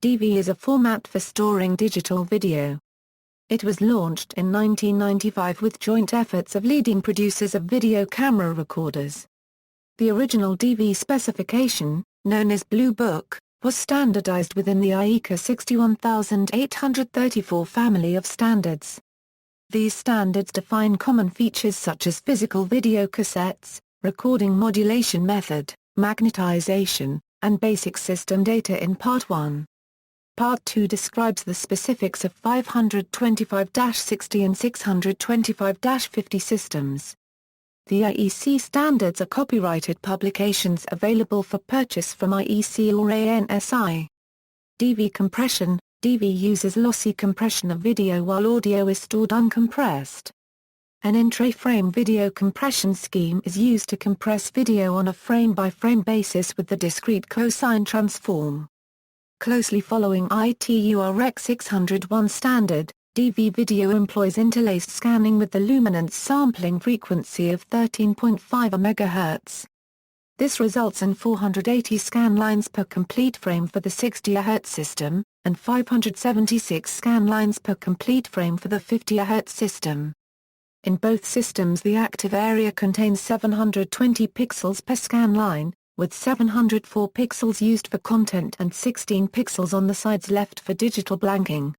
Dv is a format for storing digital video. It was launched in 1995 with joint efforts of leading producers of video camera recorders. The original Dv specification, known as Blue Book, was standardized within the IEEE 61834 family of standards. These standards define common features such as physical video cassettes, recording modulation method, magnetization, and basic system data in Part 1. Part 2 describes the specifics of 525-60 and 625-50 systems. The IEC standards are copyrighted publications available for purchase from IEC or ANSI. Dv compression. Dv uses lossy compression of video while audio is stored uncompressed. An intra-frame video compression scheme is used to compress video on a frame-by-frame basis with the discrete cosine transform. Closely following ITU Rec 601 standard, Dv video employs interlaced scanning with the luminance sampling frequency of 13.5 MHz. This results in 480 scan lines per complete frame for the 60 Hz system, and 576 scan lines per complete frame for the 50 Hz system. In both systems the active area contains 720 pixels per scan line, with 704 pixels used for content and 16 pixels on the sides left for digital blanking.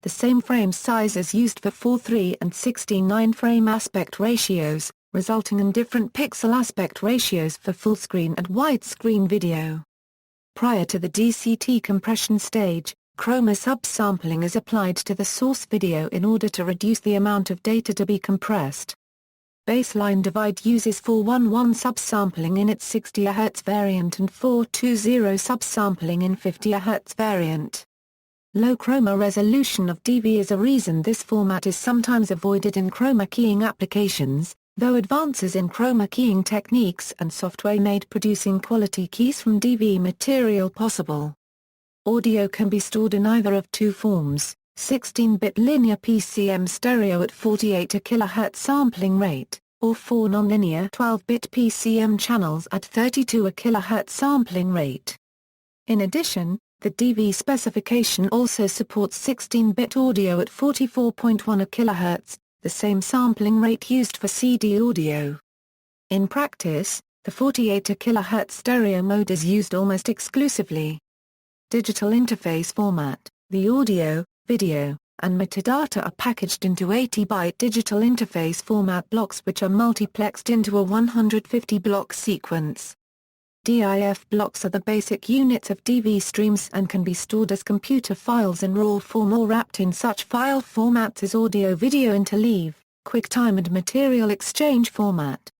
The same frame size is used for 4:3 and 16:9 frame aspect ratios, resulting in different pixel aspect ratios for full-screen and widescreen video. Prior to the DCT compression stage, Chroma Subsampling is applied to the source video in order to reduce the amount of data to be compressed. Baseline Divide uses 411 subsampling in its 60 Hz variant and 420 subsampling in 50 Hz variant. Low chroma resolution of Dv is a reason this format is sometimes avoided in chroma keying applications, though advances in chroma keying techniques and software made producing quality keys from Dv material possible. Audio can be stored in either of two forms: 16-bit linear PCM stereo at 48 kHz sampling rate, or 4 nonlinear 12-bit PCM channels at 32 kHz sampling rate. In addition, the Dv specification also supports 16-bit audio at 44.1 kHz, the same sampling rate used for CD audio. In practice, the 48 kHz stereo mode is used almost exclusively. Digital interface format. The audio, video, and metadata are packaged into 80-byte digital interface format blocks which are multiplexed into a 150-block sequence. DIF blocks are the basic units of Dv streams and can be stored as computer files in RAW form or wrapped in such file formats as audio-video interleave, QuickTime and material exchange format.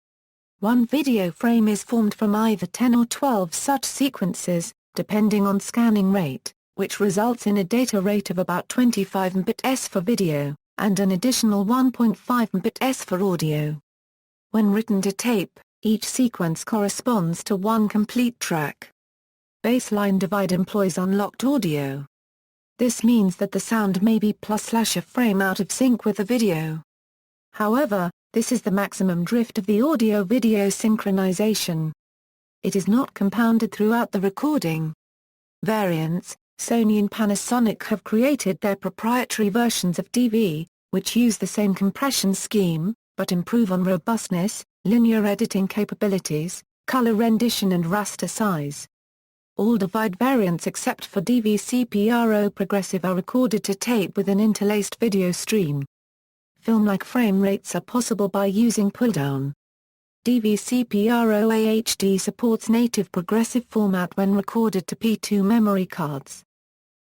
One video frame is formed from either 10 or 12 such sequences, depending on scanning rate, which results in a data rate of about 25 Mbps for video, and an additional 1.5 Mbps for audio. When written to tape, each sequence corresponds to one complete track. Baseline Divide employs unlocked audio. This means that the sound may be +/a frame out of sync with the video. However, this is the maximum drift of the audio-video synchronization. It is not compounded throughout the recording. Variants. Sony and Panasonic have created their proprietary versions of Dv, which use the same compression scheme, but improve on robustness, linear editing capabilities, color rendition and raster size. All Divide variants except for Dvc Pro Progressive are recorded to tape with an interlaced video stream. Film-like frame rates are possible by using pull-down. Dvc Pro AHD supports native progressive format when recorded to P2 memory cards.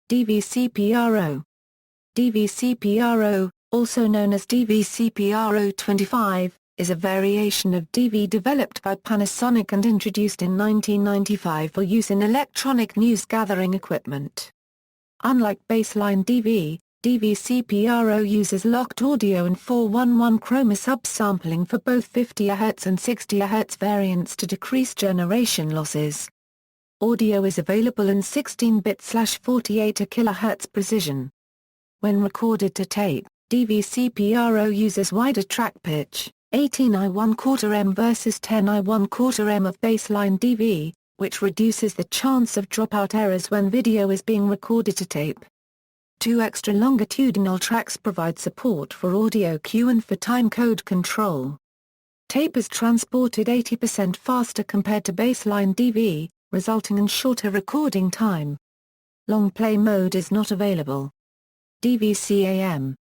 Dvc Pro. Dvc Pro, also known as Dvc Pro 25, is a variation of Dv developed by Panasonic and introduced in 1995 for use in electronic news gathering equipment. Unlike baseline Dv, Dvc Pro uses locked audio and 411 chroma subsampling for both 50 Hz and 60 Hz variants to decrease generation losses. Audio is available in 16-bit/48 kHz precision. When recorded to tape, Dvc Pro uses wider track pitch, 18 I1/4 m versus 10 I1/4 m of baseline Dv, which reduces the chance of dropout errors when video is being recorded to tape. 2 extra longitudinal tracks provide support for audio cue and for timecode control. Tape is transported 80% faster compared to baseline DV, resulting in shorter recording time. Long play mode is not available. Dvc Am.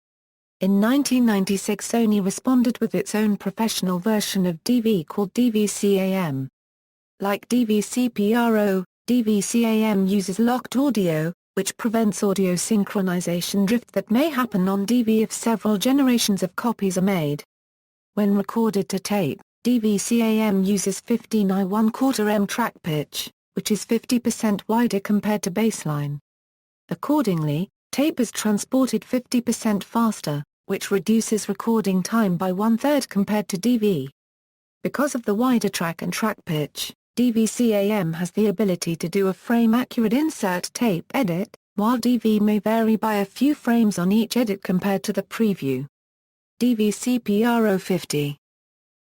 In 1996 Sony responded with its own professional version of DV called Dvc Am. Like DvC Pro, Dvc Am uses locked audio, which prevents audio synchronization drift that may happen on DV if several generations of copies are made. When recorded to tape, Dvc Am uses 15 1/4 track pitch, which is 50% wider compared to baseline. Accordingly, tape is transported 50% faster, which reduces recording time by 1/3 compared to DV. Because of the wider track and track pitch, Dvc Am has the ability to do a frame-accurate insert tape edit, while DV may vary by a few frames on each edit compared to the preview. Dvc Pro 50.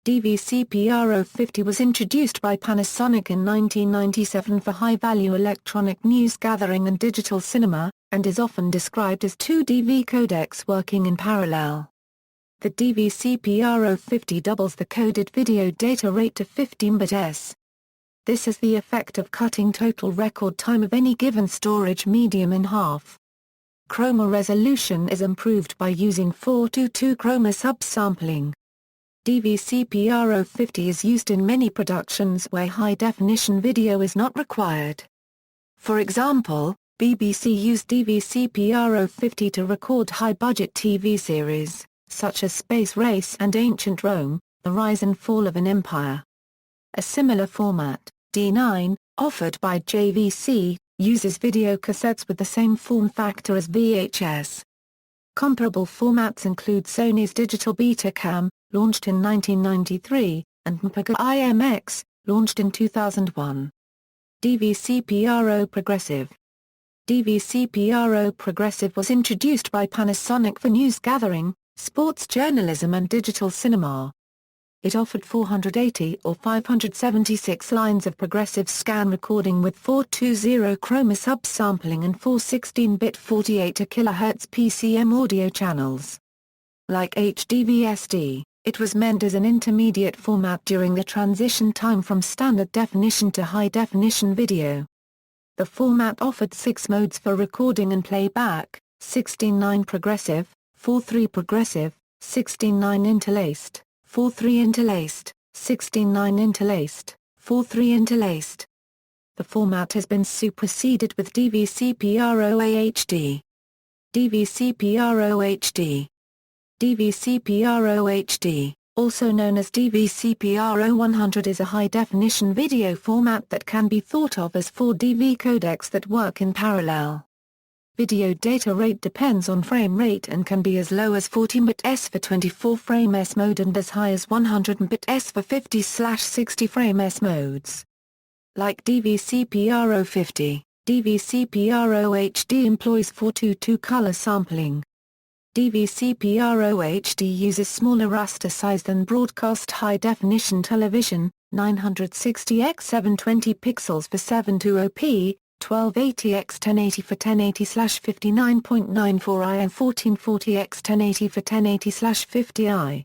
Dvc Pro 50 was introduced by Panasonic in 1997 for high-value electronic news gathering and digital cinema, and is often described as 2 DV codecs working in parallel. The Dvc Pro 50 doubles the coded video data rate to 15 bits. This has the effect of cutting total record time of any given storage medium in half. Chroma resolution is improved by using 4:2 Chroma Subsampling. Dvc Pro 50 is used in many productions where high-definition video is not required. For example, BBC used Dvc Pro 50 to record high-budget TV series, such as Space Race and Ancient Rome, The Rise and Fall of an Empire. A similar format, D9, offered by JVC, uses video cassettes with the same form factor as VHS. Comparable formats include Sony's digital Betacam, launched in 1993, and MPEG IMX, launched in 2001. Dvc Pro Progressive. Dvc Pro Progressive was introduced by Panasonic for news gathering, sports journalism and digital cinema. It offered 480 or 576 lines of progressive scan recording with 420 Chroma Subsampling and 4 16-bit 48 kHz PCM audio channels. Like HDVSD, it was meant as an intermediate format during the transition time from standard definition to high-definition video. The format offered 6 modes for recording and playback: 16:9 progressive, 4:3 progressive, 16:9 interlaced, 4:3 interlaced, 16:9 interlaced, 4:3 interlaced. The format has been superseded with Dvc Pro HD. Dvc Pro HD. Dvc Pro HD, also known as Dvc Pro 100, is a high-definition video format that can be thought of as 4 DV codecs that work in parallel. Video data rate depends on frame rate and can be as low as 14 bits for 24 frame S mode and as high as 100 bits for 50/60 frame S modes. Like Dvc Pro 50, Dvc Pro HD employs 4:2 color sampling. Dvc Pro HD uses smaller raster size than broadcast high-definition television, 960 x 720 pixels for 720p, 1280 x 1080 for 1080/59.94i and 1440 x 1080 for 1080/50i.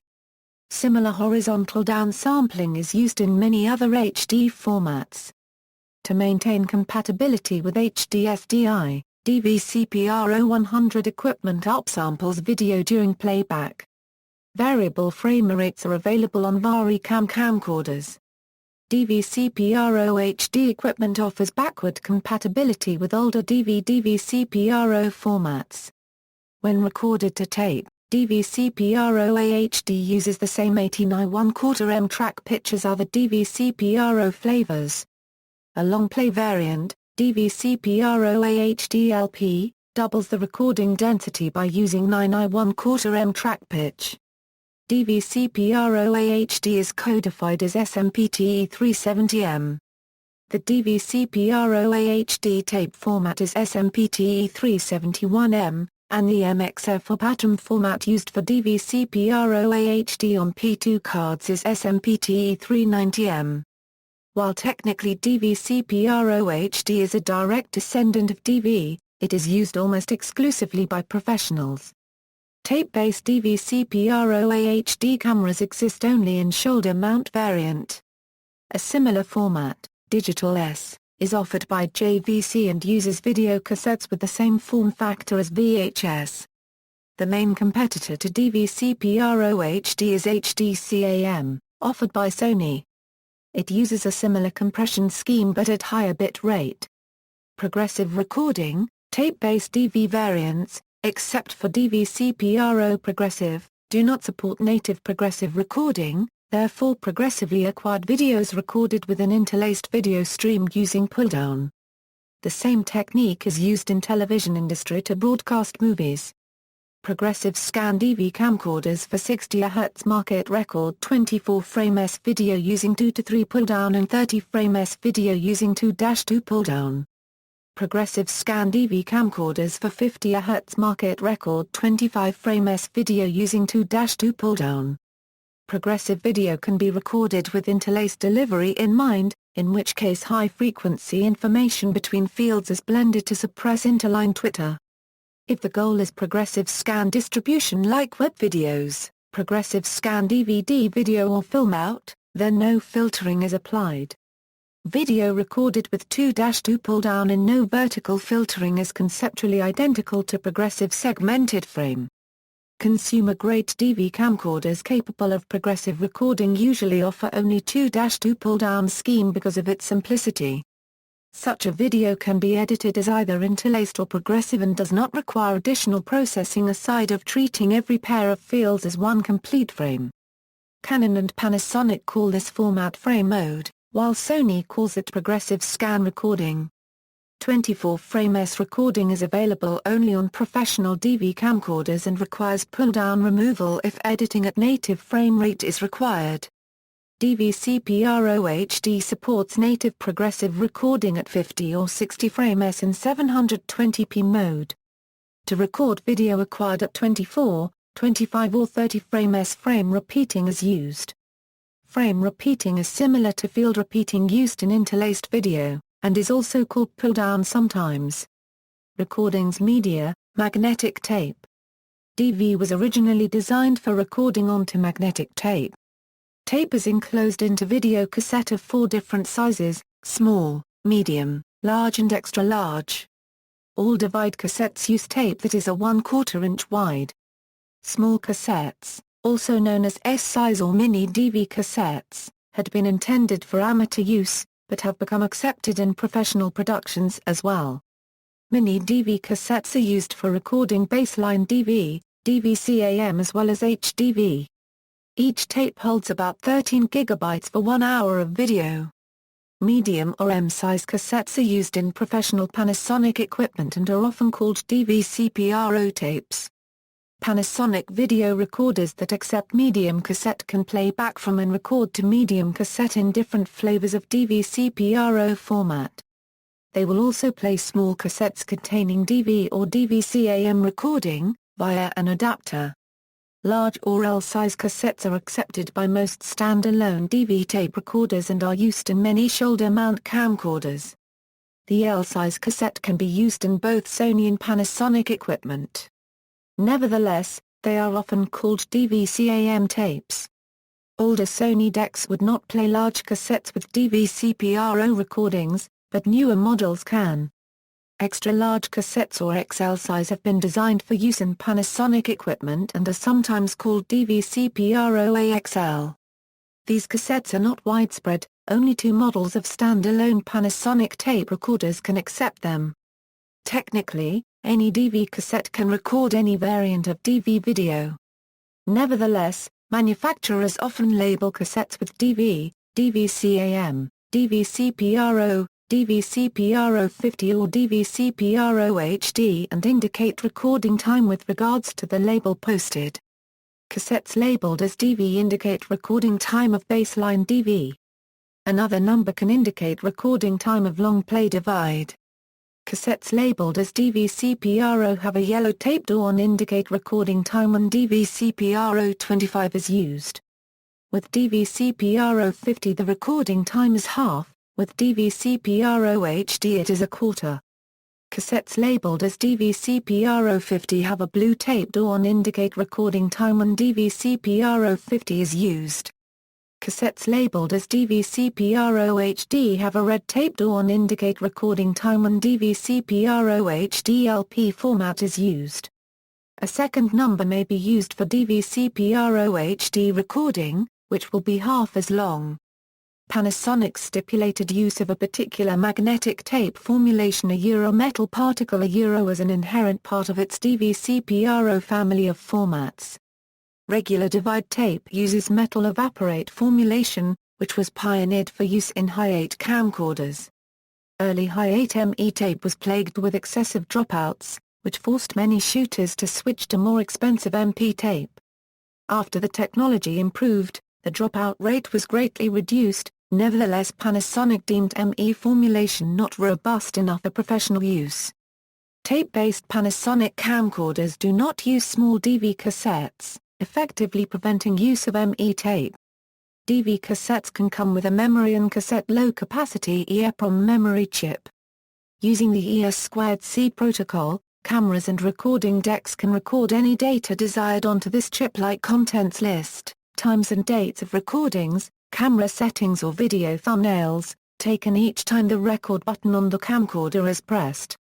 Similar horizontal downsampling is used in many other HD formats. To maintain compatibility with HDSDI, Dvc Pro 100 equipment upsamples video during playback. Variable frame rates are available on VariCam camcorders. Dvc Pro HD equipment offers backward compatibility with older Dvc Pro formats. When recorded to tape, Dvc Pro HD uses the same 89 1/4 track pitch as other Dvc Pro flavors. A long play variant, Dvc Pro HD LP, doubles the recording density by using 9i 1/4 track pitch. Dvc Pro HD is codified as SMPTE 370M. The Dvc Pro HD tape format is SMPTE 371M, and the MXF or pattern format used for Dvc Pro HD on P2 cards is SMPTE 390M. While technically DVC-Pro HD is a direct descendant of Dv, it is used almost exclusively by professionals. Tape-based DVC-Pro HD cameras exist only in shoulder mount variant. A similar format, Digital S, is offered by JVC and uses video cassettes with the same form factor as VHS. The main competitor to DVC-Pro HD is Dvc Am, offered by Sony. It uses a similar compression scheme but at higher bit rate. Progressive recording, tape-based Dv variants, except for DVC-Pro Progressive, do not support native progressive recording, therefore progressively acquired videos recorded with an interlaced video stream using pull-down. The same technique is used in television industry to broadcast movies. Progressive scan Dv camcorders for 60 Hz market record 24 frames video using 2 to 3 pull-down and 30 frames video using 2-2 pull-down. Progressive scan Dv camcorders for 50 Hz market record 25 frames video using 2-2 pull-down. Progressive video can be recorded with interlaced delivery in mind, in which case high-frequency information between fields is blended to suppress interline twitter. If the goal is progressive scan distribution like web videos, progressive scan DVD video or film out, then no filtering is applied. Video recorded with 2-2 pull-down and no vertical filtering is conceptually identical to progressive segmented frame. Consumer-grade Dv camcorders capable of progressive recording usually offer only 2-2 pull-down scheme because of its simplicity. Such a video can be edited as either interlaced or progressive and does not require additional processing aside of treating every pair of fields as one complete frame. Canon and Panasonic call this format frame mode, while Sony calls it progressive scan recording. 24 frames recording is available only on professional Dv camcorders and requires pull-down removal if editing at native frame rate is required. DVC-Pro HD supports native progressive recording at 50 or 60 frames in 720p mode. To record video acquired at 24, 25 or 30 frames frame repeating is used. Frame repeating is similar to field repeating used in interlaced video, and is also called pull-down sometimes. Recordings media, magnetic tape. Dv was originally designed for recording onto magnetic tape. Tape is enclosed into video cassette of 4 different sizes, small, medium, large and extra large. All Dv cassettes use tape that is a 1/4 inch wide. Small cassettes, also known as S-size or mini Dv cassettes, had been intended for amateur use, but have become accepted in professional productions as well. Mini Dv cassettes are used for recording baseline Dv, Dvc Am as well as HDV. Each tape holds about 13 GB for 1 hour of video. Medium or M-size cassettes are used in professional Panasonic equipment and are often called DVC-Pro tapes. Panasonic video recorders that accept medium cassette can play back from and record to medium cassette in different flavors of DVC-Pro format. They will also play small cassettes containing Dv or Dvc Am recording, via an adapter. Large or L-size cassettes are accepted by most standalone Dv tape recorders and are used in many shoulder mount camcorders. The L-size cassette can be used in both Sony and Panasonic equipment. Nevertheless, they are often called Dvc Am tapes. Older Sony decks would not play large cassettes with DVC-Pro recordings, but newer models can. Extra-large cassettes or XL size have been designed for use in Panasonic equipment and are sometimes called DVC-Pro AXL. These cassettes are not widespread, only 2 models of standalone Panasonic tape recorders can accept them. Technically, any Dv cassette can record any variant of Dv video. Nevertheless, manufacturers often label cassettes with Dv, Dvc Am, DVC-Pro, Dvc-Pro 50 or Dvc-Pro HD and indicate recording time with regards to the label posted. Cassettes labeled as Dv indicate recording time of baseline Dv. Another number can indicate recording time of long play divide. Cassettes labeled as Dvc-Pro have a yellow tape door and indicate recording time when Dvc-Pro 25 is used. With DVC-P-R050 the recording time is half, with DVC-P-R0HD it is a quarter. Cassettes labeled as DVC-P-R050 have a blue taped on indicate recording time when DVC-P-R050 is used. Cassettes labeled as DVC-P-R0HD have a red taped on indicate recording time when DVC-P-R0HD LP format is used. A second number may be used for DVC-P-R0HD recording, which will be half as long. Panasonic's stipulated use of a particular magnetic tape formulation a metal particle as an inherent part of its DVC-P-R0 family of formats. Regular divide tape uses metal evaporate formulation, which was pioneered for use in hi-8 camcorders. Early hi-8 ME tape was plagued with excessive dropouts, which forced many shooters to switch to more expensive MP tape. After the technology improved, the dropout rate was greatly reduced. Nevertheless, Panasonic deemed ME formulation not robust enough for professional use. Tape-based Panasonic camcorders do not use small Dv cassettes, effectively preventing use of ME tape. Dv cassettes can come with a memory and cassette low-capacity EEPROM memory chip. Using the ES2C protocol, cameras and recording decks can record any data desired onto this chip like contents list, times and dates of recordings, camera settings or video thumbnails, taken each time the record button on the camcorder is pressed.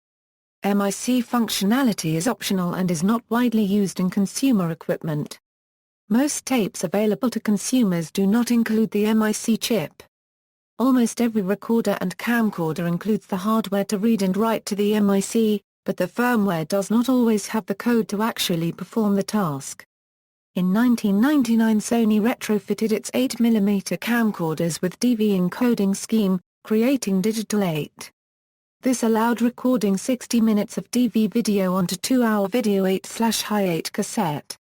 MIC functionality is optional and is not widely used in consumer equipment. Most tapes available to consumers do not include the MIC chip. Almost every recorder and camcorder includes the hardware to read and write to the MIC, but the firmware does not always have the code to actually perform the task. In 1999 Sony retrofitted its 8mm camcorders with Dv encoding scheme, creating Digital 8. This allowed recording 60 minutes of Dv video onto 2-hour video 8/hi8 cassette.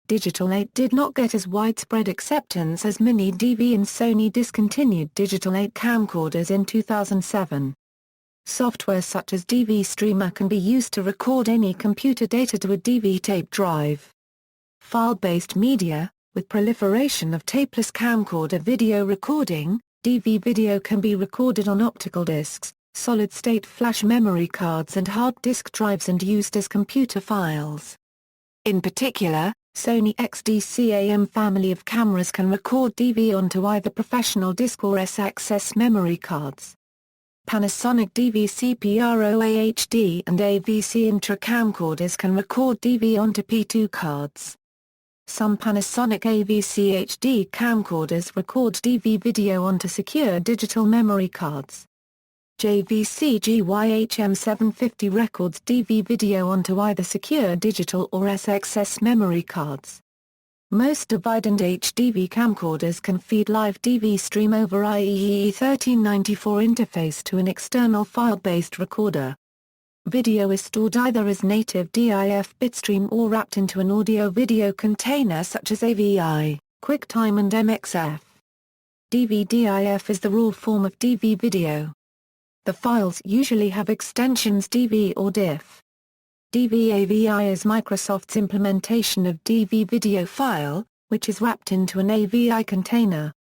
Digital 8 did not get as widespread acceptance as Mini Dv and Sony discontinued Digital 8 camcorders in 2007. Software such as Dv Streamer can be used to record any computer data to a Dv tape drive. File-based media, with proliferation of tapeless camcorder video recording, Dv video can be recorded on optical discs, solid-state flash memory cards and hard disk drives and used as computer files. In particular, Sony Dvc Am family of cameras can record Dv onto either professional disc or S-access memory cards. Panasonic DVC-P-R0HD and AVC Intra camcorders can record Dv onto P2 cards. Some Panasonic AVC HD camcorders record Dv video onto secure digital memory cards. JVC GYHM750 records Dv video onto either secure digital or S-access memory cards. Most Divide and HDV camcorders can feed live Dv stream over IEEE 1394 interface to an external file-based recorder. Video is stored either as native DIF bitstream or wrapped into an audio-video container such as AVI, QuickTime and MXF. DV-DIF is the raw form of Dv video. The files usually have extensions Dv or diff. DV-AVI is Microsoft's implementation of Dv video file, which is wrapped into an AVI container.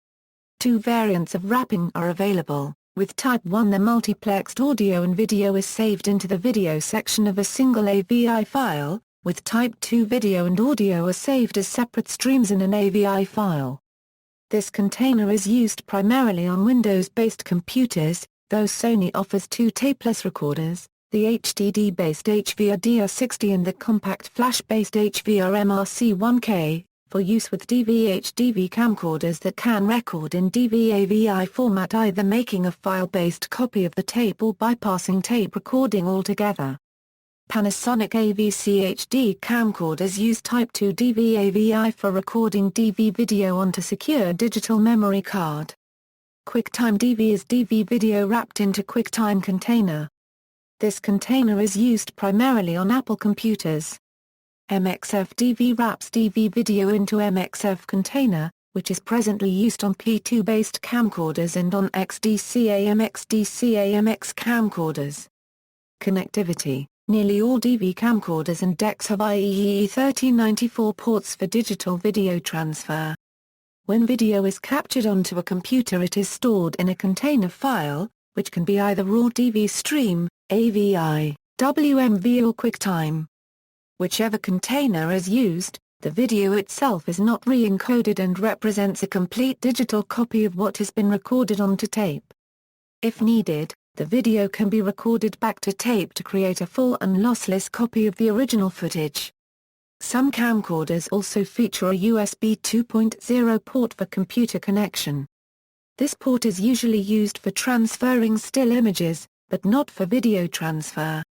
Two variants of wrapping are available. With Type 1 the multiplexed audio and video is saved into the video section of a single AVI file, with Type 2 video and audio are saved as separate streams in an AVI file. This container is used primarily on Windows-based computers, though Sony offers two tapeless recorders, the HDD-based HVR DR60 and the compact flash-based HVR MRC1K, for use with DV-HDV camcorders that can record in DV-AVI format, either making a file-based copy of the tape or bypassing tape recording altogether. Panasonic AVC HD camcorders use Type 2 DV-AVI for recording Dv video onto secure digital memory card. QuickTime Dv is Dv video wrapped into QuickTime container. This container is used primarily on Apple computers. MXF Dv wraps Dv video into MXF container, which is presently used on P2-based camcorders and on XDC AMX camcorders. Connectivity: nearly all Dv camcorders and decks have IEEE 1394 ports for digital video transfer. When video is captured onto a computer, it is stored in a container file, which can be either raw DV stream, AVI, WMV or QuickTime. Whichever container is used, the video itself is not re-encoded and represents a complete digital copy of what has been recorded onto tape. If needed, the video can be recorded back to tape to create a full and lossless copy of the original footage. Some camcorders also feature a USB 2.0 port for computer connection. This port is usually used for transferring still images, but not for video transfer.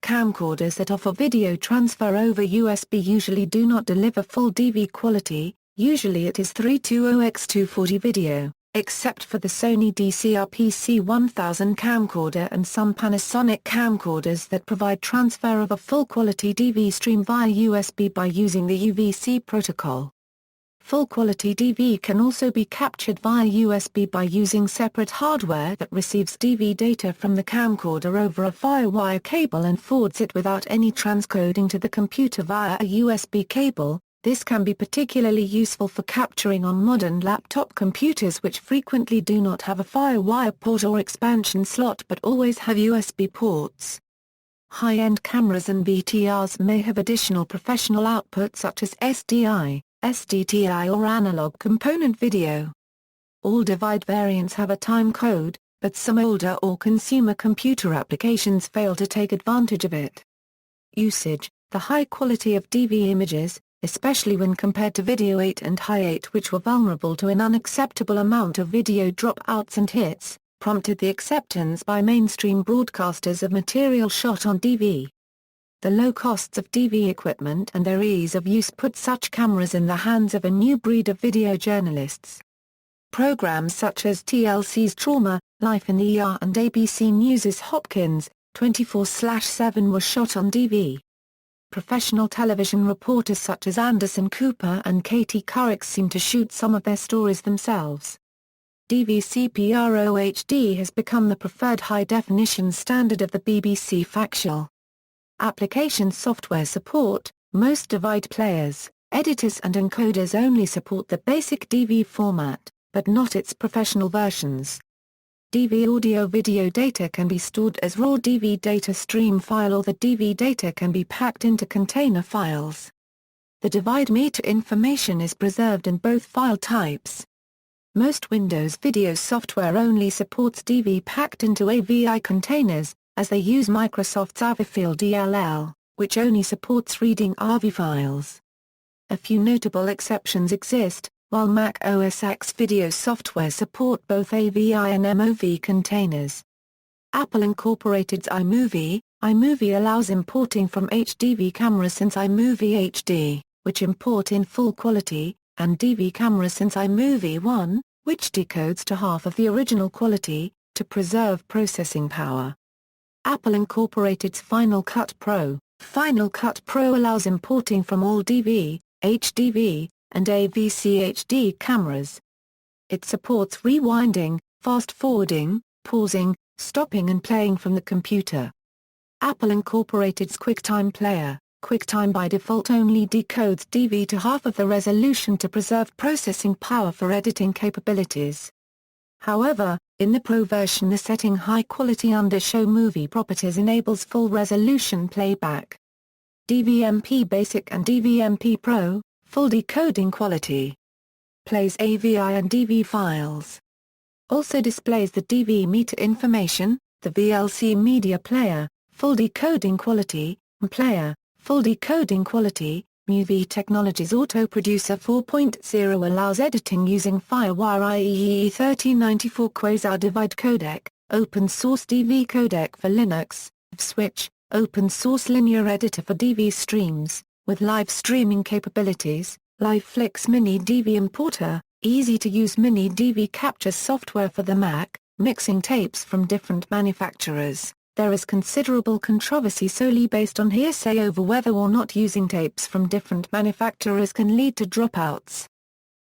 Camcorders that offer video transfer over USB usually do not deliver full DV quality, usually it is 320x240 video, except for the Sony DCR-PC1000 camcorder and some Panasonic camcorders that provide transfer of a full-quality DV stream via USB by using the UVC protocol. Full-quality DV can also be captured via USB by using separate hardware that receives DV data from the camcorder over a FireWire cable and forwards it without any transcoding to the computer via a USB cable. This can be particularly useful for capturing on modern laptop computers which frequently do not have a FireWire port or expansion slot but always have USB ports. High-end cameras and VTRs may have additional professional output such as SDI, SDTI or analog component video. All Divide variants have a time code, but some older or consumer computer applications fail to take advantage of it. Usage: the high quality of DV images, especially when compared to Video 8 and High 8 which were vulnerable to an unacceptable amount of video dropouts and hits, prompted the acceptance by mainstream broadcasters of material shot on DV. The low costs of DV equipment and their ease of use put such cameras in the hands of a new breed of video journalists. Programs such as TLC's Trauma, Life in the ER and ABC News' Hopkins, 24/7 were shot on DV. Professional television reporters such as Anderson Cooper and Katie Couric seem to shoot some of their stories themselves. Dvc Pro HD has become the preferred high-definition standard of the BBC factual. Application software support: most Divide players, editors and encoders only support the basic DV format, but not its professional versions. DV audio-video data can be stored as raw DV data stream file or the DV data can be packed into container files. The Divide meter information is preserved in both file types. Most Windows video software only supports DV packed into AVI containers, as they use Microsoft's AVIFIL DLL, which only supports reading AVI files. A few notable exceptions exist, while Mac OS X video software support both AVI and MOV containers. Apple Incorporated's iMovie allows importing from HDV cameras since iMovie HD, which import in full quality, and DV cameras since iMovie 1, which decodes to half of the original quality, to preserve processing power. Apple Incorporated's Final Cut Pro allows importing from all DV, HDV, and AVC HD cameras. It supports rewinding, fast-forwarding, pausing, stopping and playing from the computer. Apple Incorporated's QuickTime Player, QuickTime by default only decodes DV to half of the resolution to preserve processing power for editing capabilities. However, in the Pro version the setting high quality under show movie properties enables full resolution playback. DVMP Basic and DVMP Pro, full decoding quality. Plays AVI and DV files. Also displays the DV meter information, the VLC media player, full decoding quality, and player, full decoding quality. MUV Technologies Auto Producer 4.0 allows editing using FireWire IEEE 1394 Quasar Divide codec, open source DV codec for Linux, Switch, open source linear editor for DV streams, with live streaming capabilities, LiveFlix Mini DV importer, easy-to-use Mini DV capture software for the Mac, mixing tapes from different manufacturers. There is considerable controversy solely based on hearsay over whether or not using tapes from different manufacturers can lead to dropouts.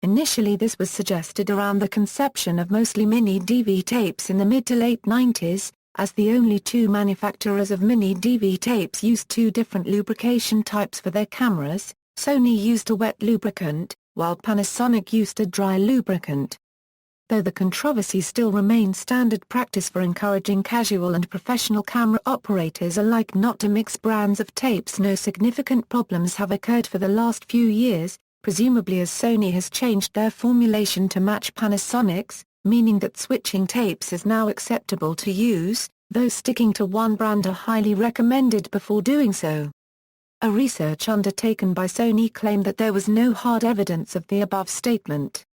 Initially this was suggested around the conception of mostly Mini DV tapes in the mid to late 90s, as the only two manufacturers of Mini DV tapes used two different lubrication types for their cameras. Sony used a wet lubricant, while Panasonic used a dry lubricant. Though the controversy still remains standard practice for encouraging casual and professional camera operators alike not to mix brands of tapes, no significant problems have occurred for the last few years, presumably as Sony has changed their formulation to match Panasonic's, meaning that switching tapes is now acceptable to use, though sticking to one brand are highly recommended before doing so. A research undertaken by Sony claimed that there was no hard evidence of the above statement.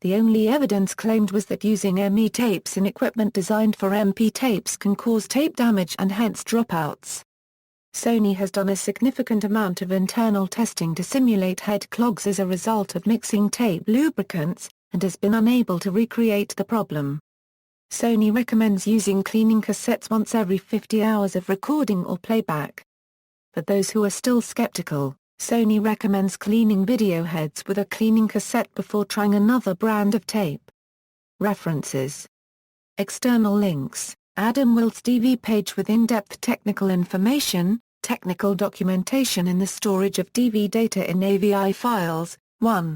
The only evidence claimed was that using ME tapes in equipment designed for MP tapes can cause tape damage and hence dropouts. Sony has done a significant amount of internal testing to simulate head clogs as a result of mixing tape lubricants, and has been unable to recreate the problem. Sony recommends using cleaning cassettes once every 50 hours of recording or playback. For those who are still skeptical, Sony recommends cleaning video heads with a cleaning cassette before trying another brand of tape. References. External links: Adam Wilt's Dv page with in-depth technical information, technical documentation in the storage of Dv data in AVI files, 1.